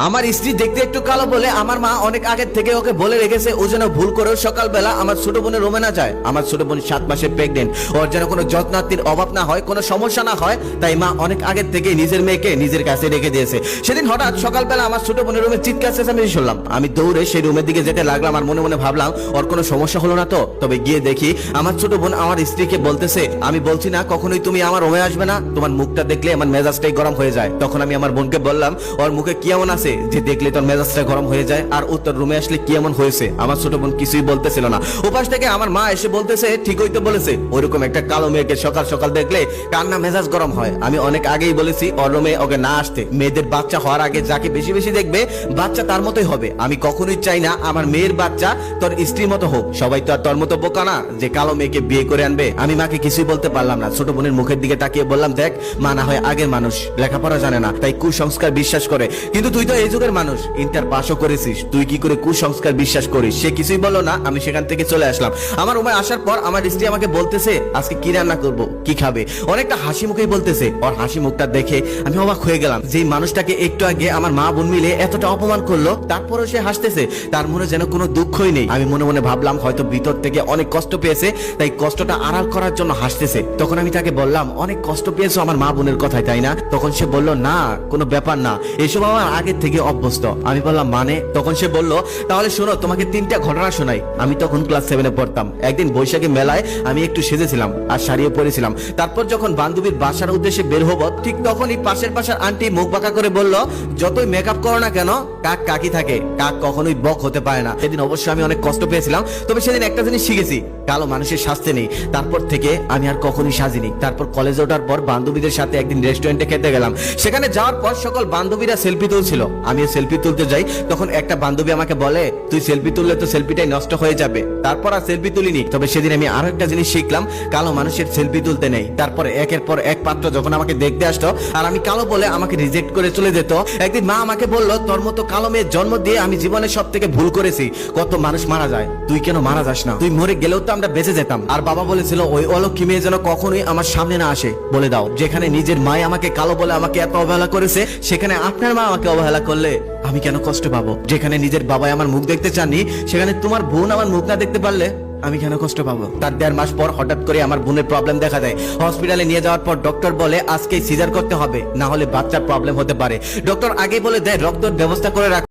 আমার স্ত্রী দেখতে একটু কালো বলে আমার মা অনেক আগে থেকে ওকে বলে রেখেছে ও যেন ভুল করেও সকালবেলা আমার ছোট বোনের রুমে না যায়। আমার ছোট বোন 7 মাসের প্রেগনেন্ট, ওর যেন কোনো যত্নার্থীর অভাব না হয়, কোনো সমস্যা না হয়, তাই মা অনেক আগে থেকে নিজের মেয়েকে নিজের কাছে রেখে দিয়েছে। সেদিন হঠাৎ সকালবেলা আমার ছোট বোনের রুমে চিৎকার চেঁচামেচি শুনলাম। আমি দৌড়ে সেই রুমের দিকে যেতে লাগলাম আর মনে মনে ভাবলাম ওর কোনো সমস্যা হলো না তো। তবে গিয়ে দেখি আমার ছোট বোন আমার স্ত্রীকে বলতেছে, আমি বলছি না কখনোই তুমি আমার রুমে আসবে না, তোমার মুখটা দেখলে আমার মেজাজটাই গরম হয়ে যায়। তখন আমি আমার বোনকে বললাম, ওর মুখে কি এমন আছে যে দেখলে তোর মেজাজটা গরম হয়ে যায়, আর উত্তর রুমে আসলে কি এমন হয়েছে? আমার ছোট বোন কিছুই বলতেছিল না। ওপাশ থেকে আমার মা এসে বলতেছে, ঠিকই তো বলেছে, ওইরকম একটা কালো মেয়েকে সকাল সকাল দেখলে কান্না মেজাজ গরম হয়। আমি অনেক আগেই বলেছি ওর রুমে ওকে না আসতে। মেয়েদের বাচ্চা হওয়ার আগে যাকে বেশি বেশি দেখবে বাচ্চা তার মতোই হবে। আমি কখনোই চাই না আমার মেয়ের বাচ্চা তোর স্ত্রীর মতো হোক। সবাই তো আর তোর মতো বোকা না যে কালো মেয়েকে বিয়ে করে আনবে। আমি মাকে কিছুই বলতে পারলাম না। ছোট বোনের মুখের দিকে তাকিয়ে বললাম, দেখ মা না হয় আগের মানুষ, লেখাপড়া জানে না, তাই কুসংস্কার বিশ্বাস করে, কিন্তু তুই তো এই যুগের মানুষ, ইন্টার পাসও করেছিস, তুই কি করে কুসংস্কার বিশ্বাস করিস? সে কিছুই বললো না। আমি সেখান থেকে চলে আসলাম। আমার রুমে আসার পর আমার স্ত্রী আমাকে বলতেছে, আজকে কি রান্না করব, কি খাবে, অনেকটা হাসি মুখেই বলতেছে। ওর হাসি মুখটা দেখে আমি অবাক হয়ে গেলাম। যে মানুষটাকে একটু আগে আমার মা বোন মিলে এতটা অপমান করলো, তারপরও সে হাসতেছে, তার মনে যেন কোনো দুঃখই নেই। আমি মনে মনে ভাবলাম হয়তো ভিতর থেকে অনেক কষ্ট পেয়েছে, তাই কষ্টটা আড়াল করার জন্য হাসতেছে। তখন আমি তাকে বললাম, অনেক কষ্ট পেয়েছো আমার মা বোনের কথায়, তাই না? তখন সে বলল, না কোনো ব্যাপার না, এসব আমার আগে থেকে অভ্যস্ত। আমি বললাম, মানে? তখন সে বলল, তাহলে শোনো, তোমাকে 3টা ঘটনা শোনাই। আমি তখন ক্লাস 7-এ পড়তাম। একদিন বৈশাখী মেলায় আমি একটু সেজেছিলাম আর শাড়িও পরেছিলাম। তারপর যখন বান্ধবীর বাসার উদ্দেশ্যে বের হবো, ঠিক তখনই পাশের আন্টি মুখ বাঁকা করে বলল, যতই মেকআপ করো না কেন, কাক কাকি থাকে, কাক কখনোই বক হতে পারে না। সেদিন অবশ্যই আমি অনেক কষ্ট পেয়েছিলাম, তবে সেদিন একটা জিনিস শিখেছি, কালো মানুষের শাস্তি নেই। তারপর থেকে আমি আর কখনোই সাজিনি। তারপর কলেজে ওঠার পর বান্ধবীদের সাথে একদিন রেস্টুরেন্টে খেতে গেলাম। সেখানে যাওয়ার পর সকল বান্ধবীরা সেলফি তুলছিল, আমিও সেলফি তুলতে যাই। তখন একটা বান্ধবী আমাকে বলে, তুই সেলফি তুললে তো সেলফিটাই নষ্ট হয়ে যাবে। তারপর আর সেলফি তুলিনি। তবে সেদিন আমি আরো একটা জিনিস শিখলাম, কালো মানুষের সেলফি তুলতে নেই। তারপর একের পর এক পাত্র যখন আমাকে দেখতে আসতো আর আমি কালো বলে আমাকে রিজেক্ট করে চলে যেত। একদিন মা আমাকে বলল, তোর মতো কালো মেয়ের জন্ম দিয়ে আমি জীবনে সব থেকে ভুল করেছি। কত মানুষ মারা যায়, তুই কেন মারা যাস না? তুই মরে গেলেও তো আমরা বেঁচে যেতাম। আর বাবা বলেছিল, ওই অলক্ষী মেয়ে যেন কখনোই আমার সামনে না আসে। বলে দাও, যেখানে নিজের মা আমাকে কালো বলে আমাকে এত অবহেলা করেছে, সেখানে আপনার মা আমাকে অবহেলা করলে আমি কেন কষ্ট পাবো? যেখানে নিজের বাবাই আমার মুখ দেখতে চাননি, সেখানে তোমার বোন আমার মুখ না দেখতে পারলে আমি কেন কষ্ট পাবো? তার 1.5 মাস পর হঠাৎ করে আমার বোনের প্রবলেম দেখা দেয়। হসপিটালে নিয়ে যাওয়ার পর ডক্টর বলে, আজকেই সিজার করতে হবে, না হলে বাচ্চার প্রবলেম হতে পারে। ডক্টর আগে বলে দেয়, রক্তের ব্যবস্থা করে রাখ।